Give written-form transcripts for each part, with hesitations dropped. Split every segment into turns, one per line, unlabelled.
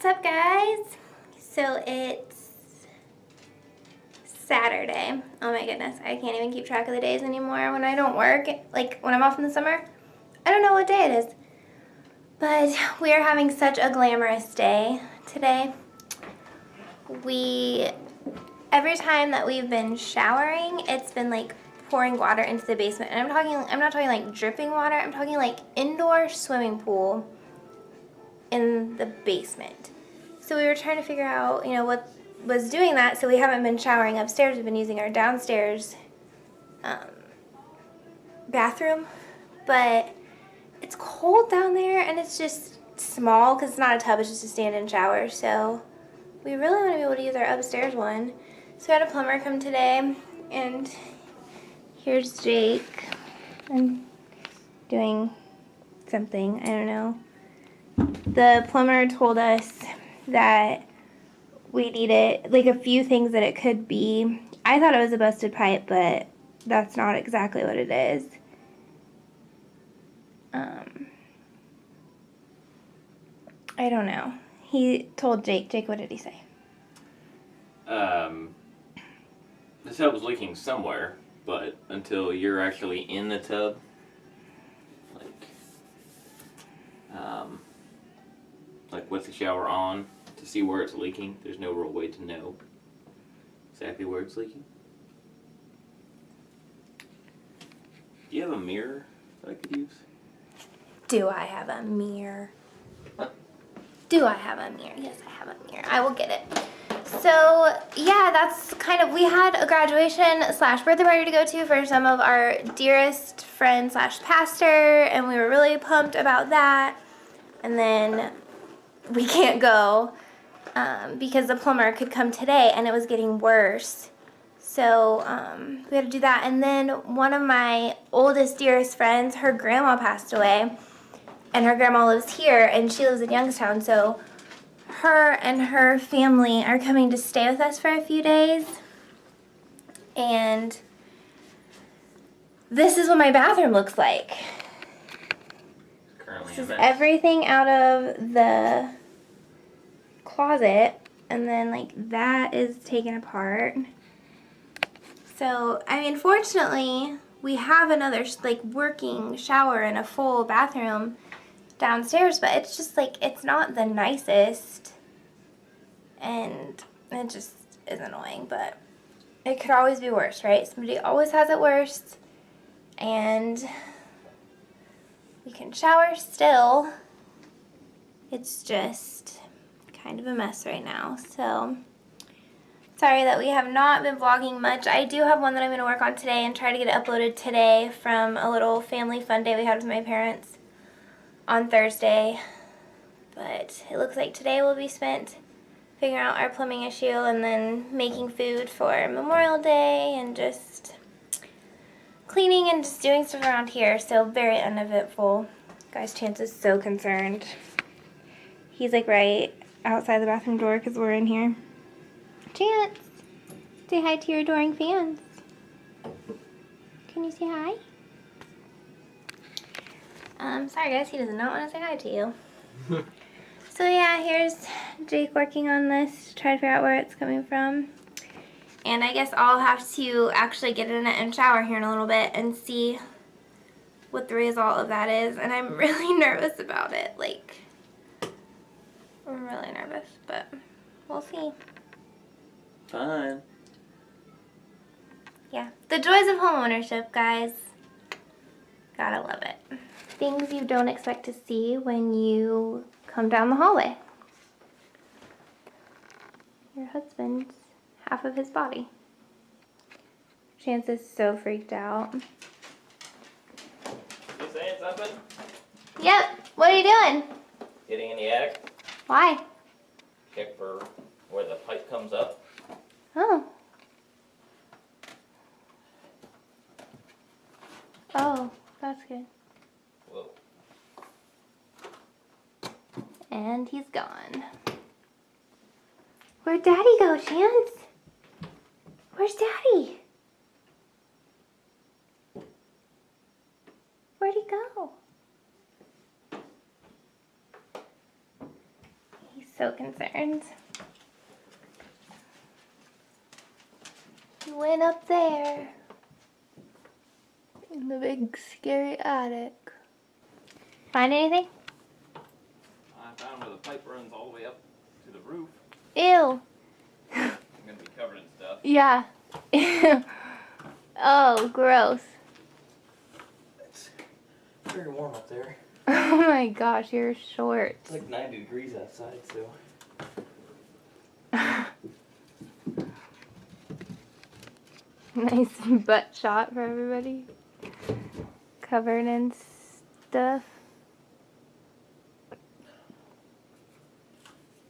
What's up, guys? So it's Saturday. Oh my goodness, I can't even keep track of the days anymore when I don't work. Like when I'm off in the summer, I don't know what day it is. But we are having such a glamorous day today. Every time that we've been showering, it's been like pouring water into the basement. And I'm not talking like dripping water, I'm talking like indoor swimming pool in the basement. So we were trying to figure out, what was doing that. So we haven't been showering upstairs. We've been using our downstairs bathroom. But it's cold down there, and it's just small because it's not a tub. It's just a stand-in shower. So we really want to be able to use our upstairs one. So we had a plumber come today, and here's Jake. I'm doing something. I don't know. The plumber told us that we needed like a few things that it could be. I thought it was a busted pipe, but that's not exactly what it is. I don't know. He told Jake. Jake, what did he say?
The tub was leaking somewhere, but until you're actually in the tub, like with the shower on, to see where it's leaking, there's no real way to know exactly where it's leaking. Do you have a mirror that I could use?
Do I have a mirror? Do I have a mirror? Yes, I have a mirror. I will get it. So, yeah, that's kind of, we had a graduation / birthday party to go to for some of our dearest friends / pastor, and we were really pumped about that. And then we can't go because the plumber could come today, and it was getting worse. So we had to do that. And then one of my oldest, dearest friends, her grandma passed away, and her grandma lives here, and she lives in Youngstown. So her and her family are coming to stay with us for a few days. And this is what my bathroom looks like.
Currently
This is
a mess.
everything out of the closet, and then like that is taken apart. So, I mean, fortunately, we have another like working shower and a full bathroom downstairs, but it's just like it's not the nicest, and it just is annoying. But it could always be worse, right? Somebody always has it worse, and we can shower still. It's just kind of a mess right now. So sorry that we have not been vlogging much. I do have one that I'm going to work on today and try to get it uploaded today from a little family fun day we had with my parents on Thursday. But it looks like today will be spent figuring out our plumbing issue and then making food for Memorial Day and just cleaning and just doing stuff around here. So very uneventful. Guys, Chance is so concerned. He's like right outside the bathroom door because we're in here. Chance, say hi to your adoring fans. Can you say hi? Sorry guys, he does not want to say hi to you. So yeah, here's Jake working on this to try to figure out where it's coming from. And I guess I'll have to actually get in it and shower here in a little bit and see what the result of that is. And I'm really nervous about it. Like, I'm really nervous, but we'll see.
Fine.
Yeah, the joys of homeownership, guys. Gotta love it. Things you don't expect to see when you come down the hallway. Your husband's half of his body. Chance is so freaked out.
You saying something?
Yep, what are you doing?
Getting in the attic.
Why?
Check for where the pipe comes up.
Oh. Oh, that's good.
Whoa.
And he's gone. Where'd Daddy go, Chance? Where's Daddy? Where'd he go? He's so so concerned. He went up there in the big scary attic. Find anything?
I found where the pipe runs all the way up to the roof.
Ew.
I'm gonna be covered in stuff.
Yeah. Oh, gross.
It's very warm up there.
Oh my gosh, your shorts.
It's like 90 degrees outside, so.
Nice butt shot for everybody. Covered in stuff.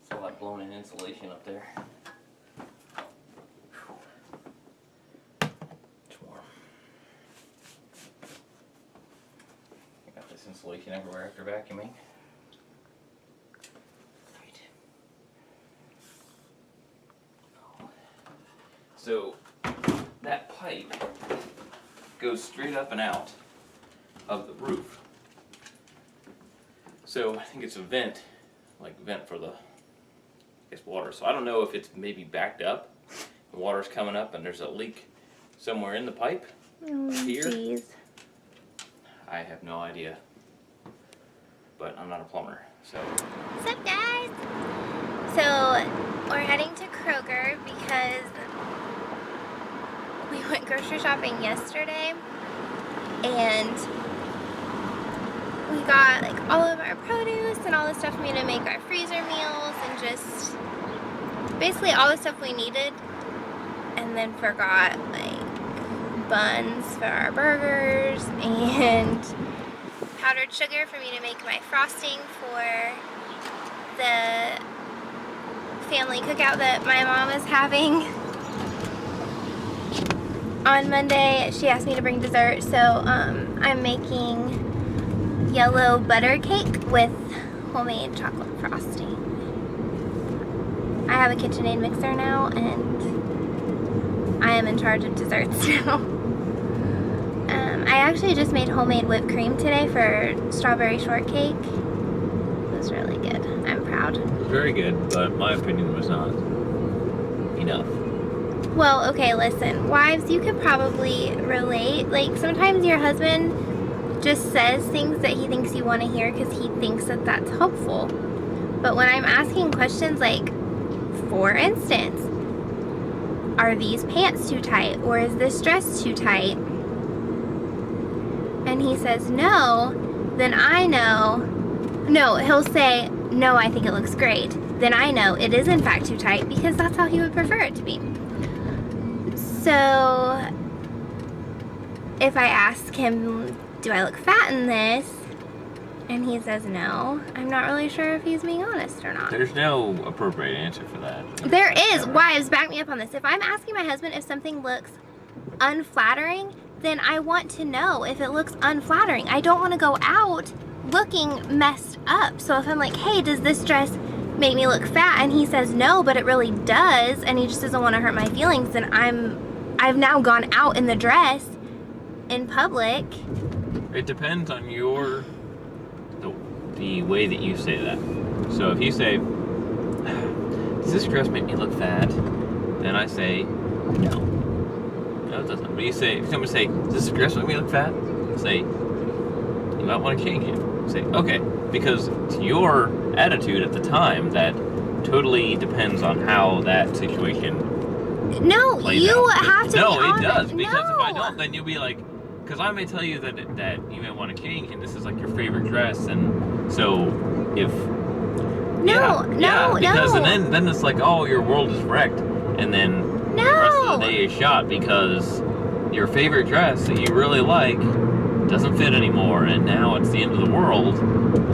It's all that blown in insulation up there. It's warm. I got this insulation everywhere after vacuuming. Right. So that pipe goes straight up and out of the roof. So I think it's a vent, like vent for the, I guess, water. So I don't know if it's maybe backed up, the water's coming up and there's a leak somewhere in the pipe.
Oh,
Here?
jeez.
I have no idea, but I'm not a plumber, so.
What's up, guys? So we're heading to Kroger because we went grocery shopping yesterday and we got like all of our produce and all the stuff we need to make our freezer meals and just basically all the stuff we needed, and then forgot like buns for our burgers and powdered sugar for me to make my frosting for the family cookout that my mom is having on Monday. She asked me to bring dessert, so I'm making yellow butter cake with homemade chocolate frosting. I have a KitchenAid mixer now, and I am in charge of desserts now. I actually just made homemade whipped cream today for strawberry shortcake. It was really good. I'm proud.
Very good, but my opinion was not enough.
Well, okay, listen. Wives, you could probably relate. Like, sometimes your husband just says things that he thinks you want to hear because he thinks that that's helpful. But when I'm asking questions like, for instance, are these pants too tight? Or is this dress too tight? And he says no, then I know. No, he'll say, no, I think it looks great. Then I know it is in fact too tight because that's how he would prefer it to be. So if I ask him, do I look fat in this? And he says no, I'm not really sure if he's being honest or not.
There's no appropriate answer for that.
There is. Wives, back me up on this. If I'm asking my husband if something looks unflattering, then I want to know if it looks unflattering. I don't want to go out looking messed up. So if I'm like, hey, does this dress make me look fat? And he says no, but it really does, and he just doesn't want to hurt my feelings, then I've now gone out in the dress in public.
It depends on the way that you say that. So if you say, does this dress make me look fat? Then I say, no. No, it doesn't. But you say, if someone say, does this dress make me look fat? Say, you might want to change it. Say, okay, because it's your attitude at the time that totally depends on how that situation
No,
plays
you
out.
have to
No,
be
it
honest.
does, because if I
No.
don't, then you'll be like, because I may tell you that you may want to change, and this is like your favorite dress, and so if because and then it's like, oh, your world is wrecked, and then the rest of the day is shot because your favorite dress that you really like doesn't fit anymore, and now it's the end of the world,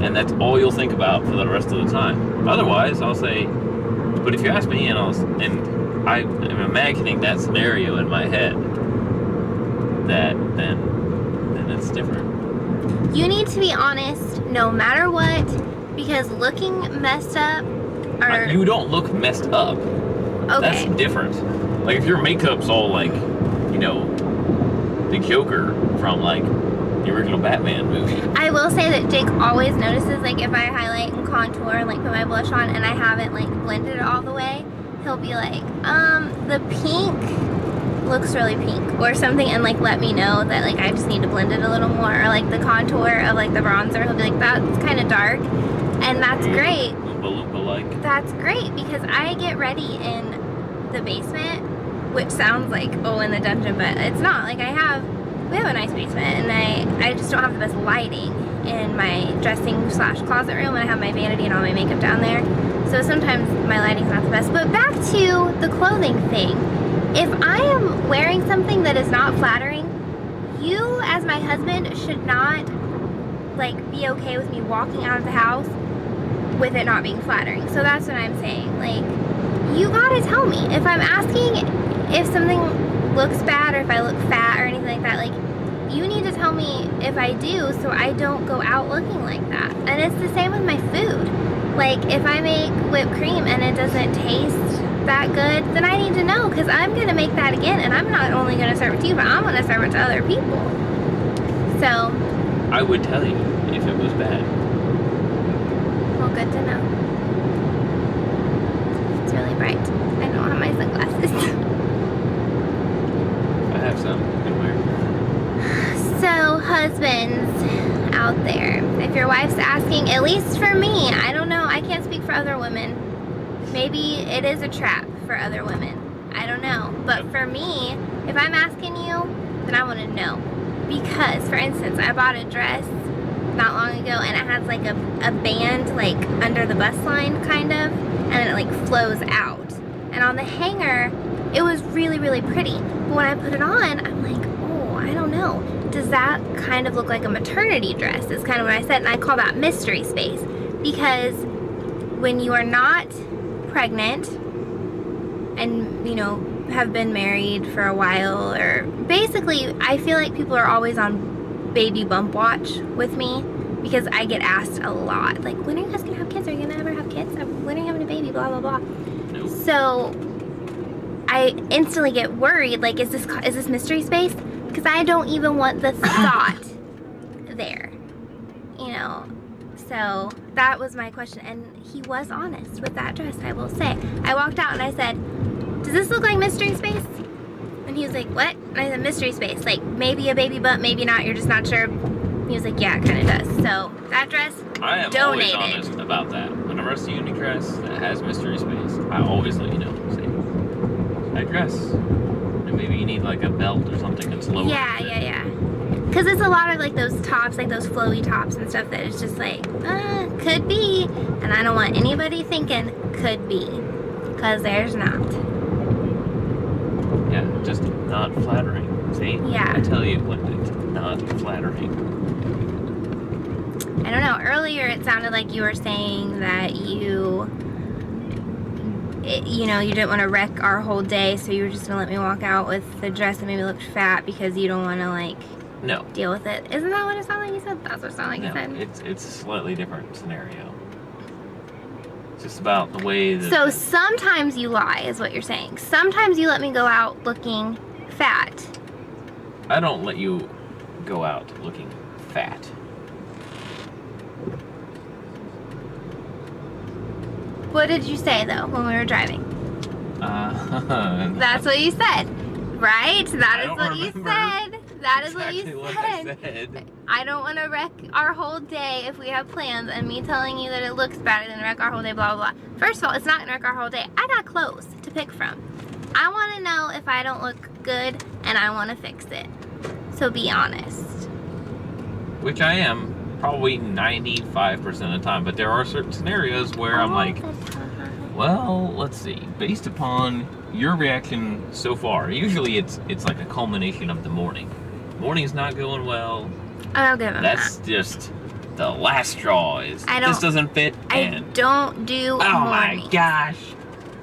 and that's all you'll think about for the rest of the time. Otherwise, I'll say, but if you ask me, and I am imagining that scenario in my head, then it's different.
You need to be honest no matter what, because looking messed up or
You don't look messed up.
okay.
That's different. Like if your makeup's all like, the Joker from like the original Batman movie.
I will say that Jake always notices, like, if I highlight and contour and, like, put my blush on and I haven't, like, blended it all the way, he'll be like, the pink looks really pink or something, and, like, let me know that, like, I just need to blend it a little more. Or, like, the contour of, like, the bronzer, he'll be like, that's kind of dark. And that's great.
Oompa Loompa-like.
That's great because I get ready in the basement, which sounds like, oh, in the dungeon, but it's not. Like, we have a nice basement, and I just don't have the best lighting in my dressing/closet room, and I have my vanity and all my makeup down there. So sometimes my lighting's not the best. But back to the clothing thing. If I am wearing something that is not flattering, you as my husband should not, like, be okay with me walking out of the house with it not being flattering. So that's what I'm saying. Like, you gotta tell me. If I'm asking if something looks bad or if I look fat or anything like that, like, you need to tell me if I do so I don't go out looking like that. And it's the same with my food. Like, if I make whipped cream and it doesn't taste that good, then I need to know, because I'm gonna make that again, and I'm not only gonna serve it to you, but I'm gonna serve it to other people. So
I would tell you if it was bad.
well, good to know. It's really bright. I don't have my sunglasses.
I have some. You can wear.
So, husbands out there, if your wife's asking, at least for me, I don't know, I can't speak for other women. Maybe it is a trap for other women. I don't know. But for me, if I'm asking you, then I want to know. Because, for instance, I bought a dress not long ago, and it has like a band like under the bust line, kind of, and then it like flows out. And on the hanger, it was really, really pretty. But when I put it on, I'm like, oh, I don't know. Does that kind of look like a maternity dress? Is kind of what I said, and I call that mystery space. Because when you are not pregnant and, you know, have been married for a while, or basically, I feel like people are always on baby bump watch with me, because I get asked a lot, like, when are you guys gonna have kids? Are you gonna ever have kids? When are you having a baby? Blah, blah, blah.
Nope.
So I instantly get worried, like, is this mystery space? Because I don't even want the thought there, you know. So that was my question, and he was honest with that dress, I will say. I walked out and I said, does this look like mystery space? And he was like, what? And I said, mystery space, like maybe a baby bump, maybe not, you're just not sure. He was like, yeah, it kind of does. So that dress,
I am
donated.
always honest about that. Whenever I see a unique dress that has mystery space, I always let you know. Say, that dress, and maybe you need like a belt or something that's lower.
Yeah. Because it's a lot of like those tops, like those flowy tops and stuff that is just like, could be. And I don't want anybody thinking could be. Because there's not.
Yeah, just not flattering. See?
Yeah.
I tell you when it's not flattering.
I don't know. Earlier it sounded like you were saying that you didn't want to wreck our whole day, so you were just going to let me walk out with the dress that maybe looked fat because you don't want to, like,
No.
deal with it. Isn't that what it sounded like you said? That's what it sounded like you said.
It's a slightly different scenario. It's just about the way that...
So sometimes you lie, is what you're saying. Sometimes you let me go out looking fat.
I don't let you go out looking fat.
What did you say, though, when we were driving? That's what you said, right? That is what you said. That is what you said. I don't want to wreck our whole day if we have plans, and me telling you that it looks better than wreck our whole day, blah, blah, blah. First of all, it's not going to wreck our whole day. I got clothes to pick from. I want to know if I don't look good, and I want to fix it. So be honest.
Which I am. Probably 95% of the time, but there are certain scenarios where I'm like, well, let's see. Based upon your reaction so far, usually it's like a culmination of the morning. Morning's not going well.
I'll give him
That's just the last straw. Is this doesn't fit?
I don't do
oh
mornings.
my gosh.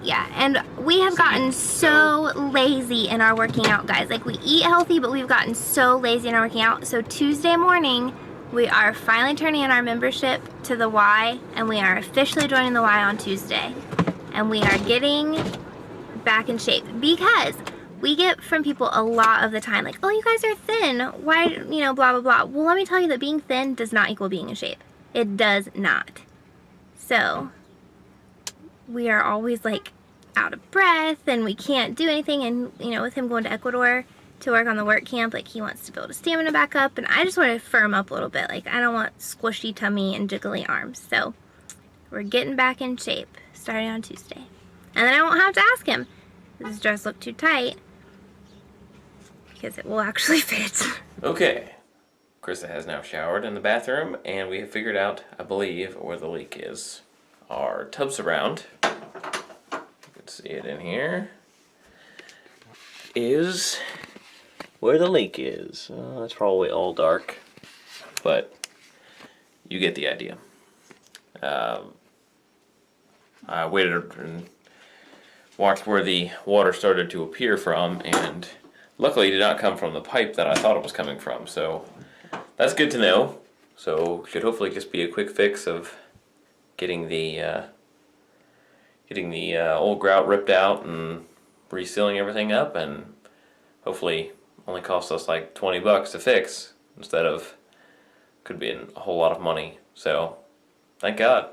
Yeah, and we have gotten so lazy in our working out, guys. Like, we eat healthy, but we've gotten so lazy in our working out. So Tuesday morning, we are finally turning in our membership to the Y, and we are officially joining the Y on Tuesday. And we are getting back in shape, because we get from people a lot of the time, like, oh, you guys are thin. Why, you know, blah, blah, blah. Well, let me tell you that being thin does not equal being in shape. It does not. So, we are always, like, out of breath, and we can't do anything. And, you know, with him going to Ecuador to work on the work camp, like, he wants to build his stamina back up. And I just want to firm up a little bit. Like, I don't want squishy tummy and jiggly arms. So, we're getting back in shape starting on Tuesday. And then I won't have to ask him, does this dress look too tight? Because it will actually fit.
Okay. Krista has now showered in the bathroom, and we have figured out, I believe, where the leak is. Our tub surround, you can see it in here, is where the leak is. It's probably all dark, but you get the idea. I waited and watched where the water started to appear from, and luckily it did not come from the pipe that I thought it was coming from, so that's good to know. So should hopefully just be a quick fix of getting the old grout ripped out and resealing everything up, and hopefully only cost us like $20 to fix instead of could be a whole lot of money. So thank God.